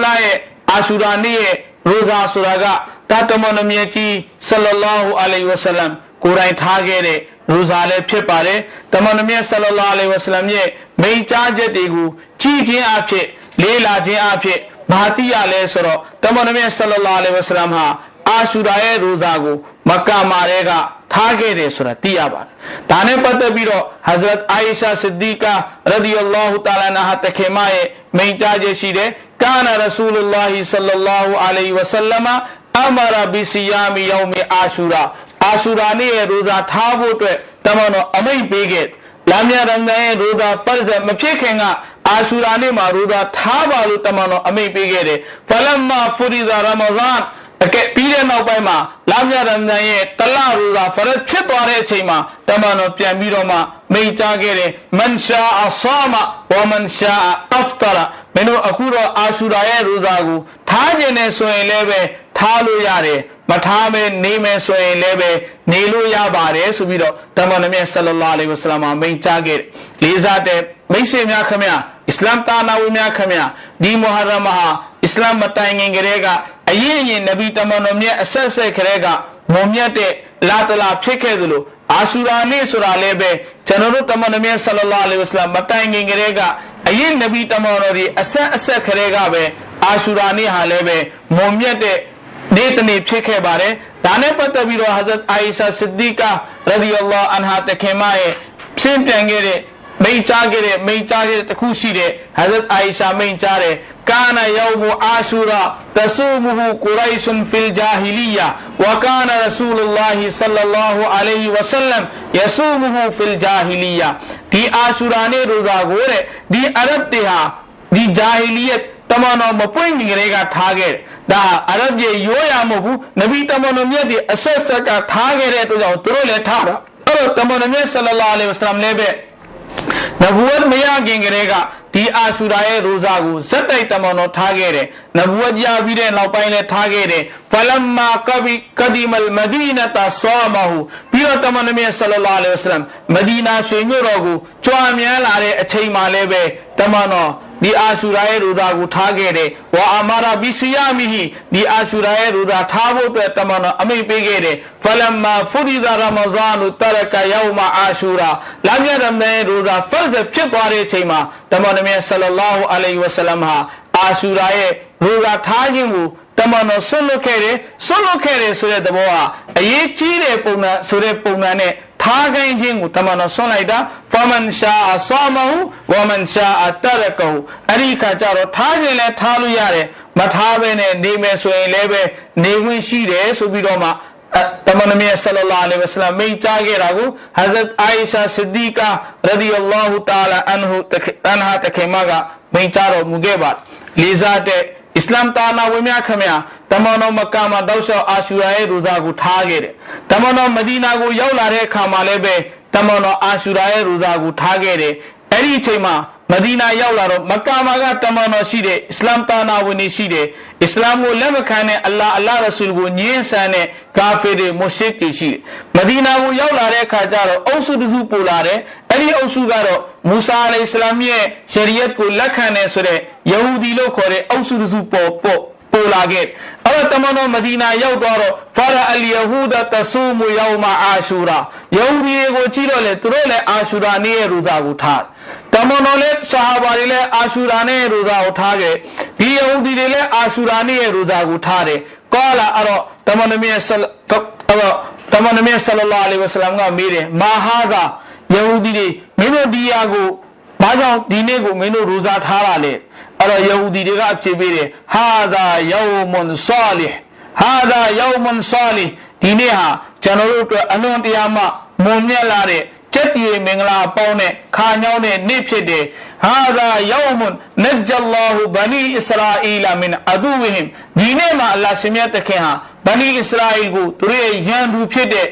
လရဲ့အာရှူရာနေ့ရဲ့ရိုဇာဆိုတာကတာတမန်တော်မြတ်ကြီးဆလ္လာလာဟူအလိုင်ဝါဆလမ်ကိုယ်တိုင်ထားခဲ့တဲ့ရိုဇာလည်းဖြစ်ပါတယ်တမန်တော်မြတ်ဆလ္လာလာအလိုင်ဝါဆလမ်ရဲ့မိန့်ကြားချက်တွေကိုကြည်ခြင်းအဖြစ်လေးလာခြင်းအဖြစ်ဘာတိရလဲဆိုတော့တမန်တော်မြတ်ဆလ္လာလာအလိုင်ဝါဆလမ်ဟာအာရှူရာရဲ့ရိုဇာကိုမက္ကာမှာတည်းကထားခဲ့တယ်ဆိုတာသိရပါတယ်ဒါနဲ့ပတ်သက်ပြီးတော့ဟဇရတ်အာယီရှာဆစ်ဒီကာရဒီအလ္လာဟူတာအာလာတခေမရဲ့မိန့်ကြားချက်ရှိတယ်ကာနာရဆူလုလာဟီဆလ္လာလာဟူအလိုင်ဝါဆလမ်အမရာဘီစီယာမီယောမီအာရှူရာနေ့ရဲ့ရိုဇာထားဖို့အတွက်တမန်တော်အမိန့်ပေးခဲ့လာမြရမ်ဒန်ရဲ့ရိုဇာဖရဇ်မဖြစ်ခင်ကအာရှူရာနေ့မှာရိုဇာထားပါလို့တမန်တော်အမိန့်ပေးခဲ့တယ်ဖလမ်မာဖူရီဇာရမဇန်ပြီးတဲ့နောက်ပိုင်းမှာလာမြရမ်ဒန်ရဲ့တလရိုဇာဖရဇ်ဖြစ်သွားတဲ့အချိန်မှာတမန်တော်ပြန်ပြီးတော့မှမိန့်ကြားခဲ့တယ်မန်ရှာအဆာမဝမန်ရှာအဖ်တရာမင်းတို့အခုတော့အာရှူရာရဲ့ရိုဇာကိုထားခြင်းနဲ့ဆိုရင်လည်းပဲထားလို့ရတယ်မထားမဲနေမဲဆိုရင်လည်းပဲနေလို့ရပါတယ်ဆိုပြီးတော့တမန်တော်မြတ်ဆလ္လာလာအလိုင်ဝါဆလမ်မိန့်ကြားခဲ့လေးစားတဲ့မိတ်ဆွေများခင်ဗျာအစ္စလာမ်တာနာဝီများခင်ဗျာဒီမုဟရမ်ဟာအစ္စလာမ်မတိုင်ခင်ကတည်းကအရင်နဗီတမန်တော်မြတ်အဆက်ဆက်ကတည်းကမုံမြတ်တဲ့လာတလာဖြစ်ခဲ့သလိုအာရှူရာနေ့ဆိုတာလည်းပဲကျွန်တော်တို့တမန်တော်မြတ်ဆလ္လာလာအလိုင်ဝါဆလမ်မတိုင်ခင်ကတည်းကအရင်နဗီတမန်တော်ဒီအဆက်ကတည်းကပဲအာရှူရာနေ့ဟာလည်းပဲမုံမြတ်တဲ့နေ့တနေ့ဖြစ်ခဲ့ပါတယ်ဒါနဲ့ပတ်သက်ပြီးတော့ဟဇရတ်အာယီရှာဆစ်ဒီကာရဒီအလ္လာဟ်အန်ဟာတခင်မရဲ့ရှင်းပြန်ခဲ့တဲ့မိန့်ကြားခဲ့တဲ့တခုရှိတဲ့ဟဇရတ်အာယီရှာမိန့်ကြားတယ်ကာနာယောမူအာရှူရာတဆူမူဟူကူရိုင်ရှ်ဖီလ်ဂျာဟီလီယာဝကာနာရဆူလုလာဟီဆလ္လာလာဟူအလိုင်ဝါဆလမ်ယဆူမူဟူဖီလ်ဂျာဟီလီယာဒီအာရှူရာနေ့ရိုဇာကိုတဲ့ဒီအရဗ်တွေဟာဒီဂျာဟီလီယတ်တမန်တော်မပွင့်ငင်ကလေးကထားခဲ့ဒါအရဗ်ပြေရိုးရမဟုတ်ဘူးနဗီတမန်တော်မြတ်ဒီအဆက်ဆက်ကထားခဲ့တဲ့အတွက်ကြောင့်သူတို့လည်းထားတာအဲ့တော့တမန်တော်မြတ်ဆလ္လာလာအလိုင်ဝါဆလမ်လည်းပဲနဗူဝတ်မရခင်ကလေးကဒီအာရှူရာရဲ့ရိုဇာကိုဇက်တိုက်တမန်တော်ထားခဲ့တယ်နဗူဝတ်ရပြီးတဲ့နောက်ပိုင်းလည်းထားခဲ့တယ်ဖလမ်မာကဒီမလ်မဒီနတာဆာမဟူပြီးတော့တမန်တော်မြတ်ဆလ္လာလာအလိုင်ဝါဆလမ်မဒီနာရွှေမြို့တော်ကိုကြွားမြန်းလာတဲ့အချိန်မှလည်းပဲတမန်တော်ဒီအာရှူရာရဲ့ရိုဇာကိုထားခဲ့တယ်ဝါအမာရာဘီစီယာမီဟီဒီအာရှူရာရဲ့ရိုဇာထားဖို့အတွက်တမန်တော်အမိန့်ပေးခဲ့တယ်ဖလမ်မာဖူရီဇာရမဇန်တရကယောမအာရှူရာလာမြရမ်ဒန်ရိုဇာဖရဇ်ဖြစ်သွားတဲ့အချိန်မှာတမန်တော်မြတ်ဆလ္လာလာဟူအလိုင်ဝါဆလမ်ဟာအာရှူရာရဲ့ရိုဇာထားခြင်းကိုတမန်တော်ဆွလွတ်ခဲ့တယ်ဆိုတဲ့သဘောဟာအရေးကြီးတဲ့ပုံစံဆိုတဲ့ပုံစံနဲ့ထားခိုင်းခြင်းကိုတမန်တော်ဆွလိုက်တာဖမန်ရှာအဆာမဟူဝမန်ရှာအတရကဟူအဲ့ဒီခါကျတော့ထားခြင်းလည်းထားလို့ရတယ်မထားဘဲနဲ့နေမယ်ဆိုရင်လည်းပဲနေခွင့်ရှိတယ်ဆိုပြီးတော့မှတမန်တော်မြတ်ဆလ္လာလာအလိုင်ဝါဆလမ်မိန့်ကြားခဲ့တာကိုဟဇရတ်အာယီရှာဆစ်ဒီကာရဒီအလ္လာဟူတာအာလာအန်ဟာတခေမကမိန့်ကြားတော်မူခဲ့ပါလေးစားတဲ့အစ္စလာမ်တာနာဝင်များခင်ဗျာတမန်တော်မက္ကာမှာတောက်လျှောက်အာရှူရာရဲ့ရိုဇာကိုထားခဲ့တယ်တမန်တော်မဒီနာကိုရောက်လာတဲ့အခါမှာလည်းပဲတမန်တော်အာရှူရာရဲ့ရိုဇာကိုထားခဲ့တယ်အဲ့ဒီအချိန်မှာမဒီနာရောက်လာတော့မက္ကာမှာကတမန်တော်ရှိတယ်အစ္စလာမ်တာနာဝင်နေရှိတယ်အစ္စလာမ်ကိုလက်မခံတဲ့အလ္လာဟ်ရဆူလ်ကိုညှင်းဆန်တဲ့ကာဖီတွေမုရှရစ်တွေရှိတယ်မဒီနာကိုရောက်လာတဲ့အခါကျတော့အုပ်စုတစ်စုပို့လာတယ်အဲ့ဒီအုပ်စုကတော့မူဆာအလိုင်ဟိစလမ်ရဲ့ရှရီယတ်ကိုလက်ခံတယ်ဆိုတဲ့ယဟူဒီလို့ခေါ်တဲ့အုပ်စုတစ်စုပို့လာခဲ့အဲ့တော့တမန်တော်မဒီနာရောက်သွားတော့ဖာရာအလ်ယဟူဒတဆူမူယောမအာရှူရာယဟူဒီကိုကြည့်တော့လေသူတို့လည်းအာရှူရာနေ့ရဲ့ရိုဇာကိုထားတမန်တော်လည်းဆာဟာဘာတွေလည်းအာရှူရာနေ့ရဲ့ရိုဇာကိုထားခဲ့ဒီယဟူဒီတွေလည်းအာရှူရာနေ့ရဲ့ရိုဇာကိုထားတယ်ကောလာအဲ့တော့တမန်တော်မြတ်ဆလ္လာလာအလိုင်ဝါဆလမ်ကမေးတယ်မာဟာကယဟူဒီတွေမင်းတို့ဒီယာကိုဘာကြောင့်ဒီနေ့ကိုမင်းတို့ရိုဇာထားတာလဲအဲ့တော့ယဟူဒီတွေကအဖြစ်ပေးတယ်ဟာဒါယောမွန်ဆာလီဒီနေ့ဟာကျွန်တော်တို့အတွက်အလွန်တရာမှမွန်မြတ်လာတဲ့ကျက်တီမင်္ဂလာပေါင်းတဲ့ခါညောင်းတဲ့နေ့ဖြစ်တယ်ဟာဒါယောမွန်နဂျလ္လာဟူဘနီအစ္စရာအီလာမင်အဒူဝဟင်ဒီနေ့မှာအလ္လာဟ်ရှင်မြတ်တခင်ဟာဘနီအစ္စရာအီကိုသူတို့ရဲ့ရန်သူဖြစ်တဲ့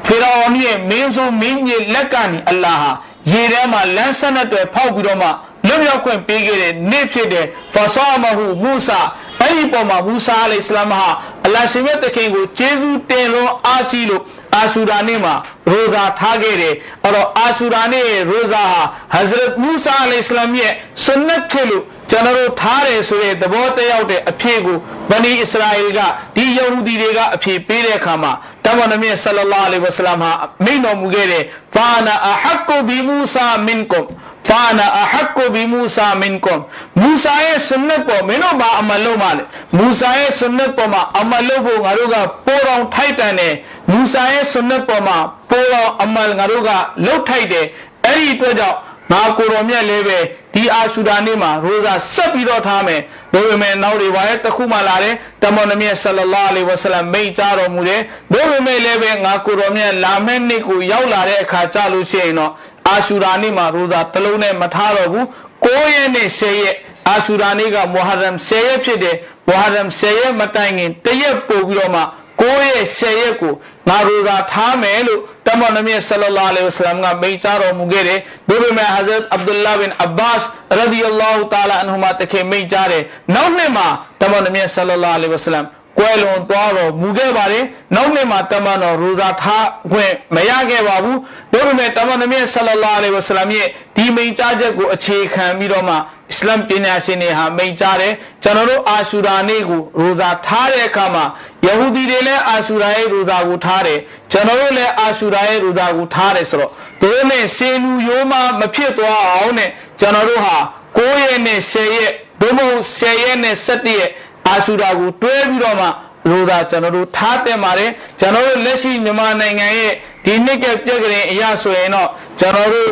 ဖေရောင်ရဲ့မင်းဆိုမင်းကြီးလက်ကနေအလ္လာဟ်ဟာရေထဲမှာလမ်းဆက်နဲ့တွေ့ဖောက်ပြီးတော့မှလွတ်မြောက်ခွင့်ပေးခဲ့တဲ့နေ့ဖြစ်တဲ့ဖာဆာမဟူမူဆာအဲ့ဒီပေါ်မှာမူဆာအလိုင်စလမ်ဟာအလ္လာဟ်ရှင်မြတ်တခင်ကိုကျေးဇူးတင်လို့အားကြီးလို့အာရှူရာနေ့မှာရိုဇာထားခဲ့တယ်အဲ့တော့အာရှူရာနေ့ရိုဇာဟာဟဇရတ်မူဆာအလိုင်စလမ်ရဲ့ဆွန်နတ်ဖြစ်လို့ ကျွန်တော်တို့ထားတယ်ဆိုတဲ့သဘောတရားတဲ့အဖြစ်ကိုဗနီအစ္စရာအီကဒီယဟူဒီတွေကအဖြစ်ပေးတဲ့အခါမှာတမန်တော်မြတ်ဆလ္လာလဟ်အလိုင်းဝါဆလမ်ဟာမိန့်တော်မူခဲ့တဲ့ဖာနာအဟက်ကူဘီမူဆာမင်ကွမ်ဖာနာအဟက်ကူဘီမူဆာမင်ကွမ်မူဆာရဲ့ဆွန်နတ်ပေါ်မင်းတို့ဘာအမတ်လုပ်ပါလဲမူဆာရဲ့ဆွန်နတ်ပေါ်မှာအမတ်လုပ်ဖို့ငါတို့ကပိုးတော်ထိုက်တန်တယ်မူဆာရဲ့ဆွန်နတ်ပေါ်မှာပိုးတော်အမတ်ငါတို့ကလှုပ်ထိုက်တယ်အဲ့ဒီအတွက်ကြောင့်ငါကိုတော်မြတ်လည်းပဲဒီအာရှူရာနေ့မှာရိုဇာဆက်ပြီးတော့ထားမယ်ဒါပေမဲ့နောက်တွေပါရဲ့တခုမှလာတယ်တမန်တော်မြတ်ဆလ္လာလဟ်အလိုင်းဝါဆလမ်မိန့်ကြားတော်မူတယ်ဒါပေမဲ့လည်းပဲငါကိုတော်မြတ်လာမယ့်နေ့ကိုရောက်လာတဲ့အခါကြလို့ရှိရင်တော့အာရှူရာနေ့မှာရိုဇာတစ်လုံးနဲ့မထားတော့ဘူး9ရက်နဲ့10ရက်အာရှူရာနေ့ကမုဟရမ်10ရက်ဖြစ်တယ်မုဟရမ်10ရက်မတိုင်ခင်တရက်ပို့ပြီးတော့မှ9ရက်10ရက်ကိုငါရိုဇာထားမယ်လို့တမန်တော်မြတ်ဆလ္လာလဟ်အလိုင်းဝါဆလမ်ကမိန့်ကြားတော်မူခဲ့တယ်ဒါပေမဲ့ဟဇရတ်အဗ်ဒူလာဘင်အဘာ့စ်ရဒီအလ္လာဟူတာလာအန်ဟူမာတခင်မိန့်ကြားတယ်နောက်နှစ်မှာတမန်တော်မြတ်ဆလ္လာလဟ်အလိုင်းဝါဆလမ်ကွယ်လွန်သွားတော်မူခဲ့ပါတယ်နောက်နှစ်မှာတမန်တော်ရိုဇာထားခွင့်မရခဲ့ပါဘူးဒါပေမဲ့တမန်တော်မြတ်ဆလ္လာလဟ်အလိုင်းဝါဆလမ်ရဲ့ဒီမိန့်ကြားချက်ကိုအခြေခံပြီးတော့မှအစ္စလာမ်ပညာရှင်တွေဟာမိန့်ကြားတယ်ကျွန်တော်တို့အာရှူရာနေ့ကိုရိုဇာထားတဲ့အခါမှာယဟူဒီတွေလည်းအာရှူရာရဲ့ရိုဇာကိုထားတယ်ကျွန်တော်တို့လည်းအာရှူရာရဲ့ရိုဇာကိုထားတယ်ဆိုတော့သူတို့နဲ့စေလူရိုးမမဖြစ်သွားအောင်နဲ့ကျွန်တော်တို့ဟာ9ရက်နဲ့10ရက်ဒုမဟုတ်10ရက်နဲ့17ရက်အာရှူရာကိုတွဲပြီးတော့မှရိုဇာကျွန်တော်တို့ထားတင်ပါတယ်ကျွန်တော်တို့လက်ရှိမြန်မာနိုင်ငံရဲ့ဒီနှစ်ကပြက်ကလေးအရာဆိုရင်တော့ကျွန်တော်တို့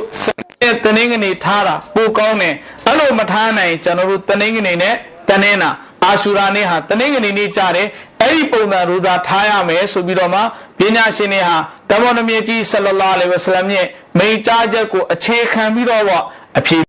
တနင်္ဂနွေထားတာပိုကောင်းတယ်အဲ့လိုမထားနိုင်ကျွန်တော်တို့တနင်္ဂနွေနဲ့တနင်္လာအာရှူရာနေ့ဟာတနင်္ဂနွေနေ့ကြတယ်အဲ့ဒီပုံစံရိုဇာထားရမယ်ဆိုပြီးတော့မှပညာရှင်တွေဟာတမန်တော်မြတ်ကြီးဆလ္လာလဟ်အလိုင်းဝါဆလမ်ရဲ့မိန့်ကြားချက်ကိုအခြေခံပြီးတော့အဖြစ်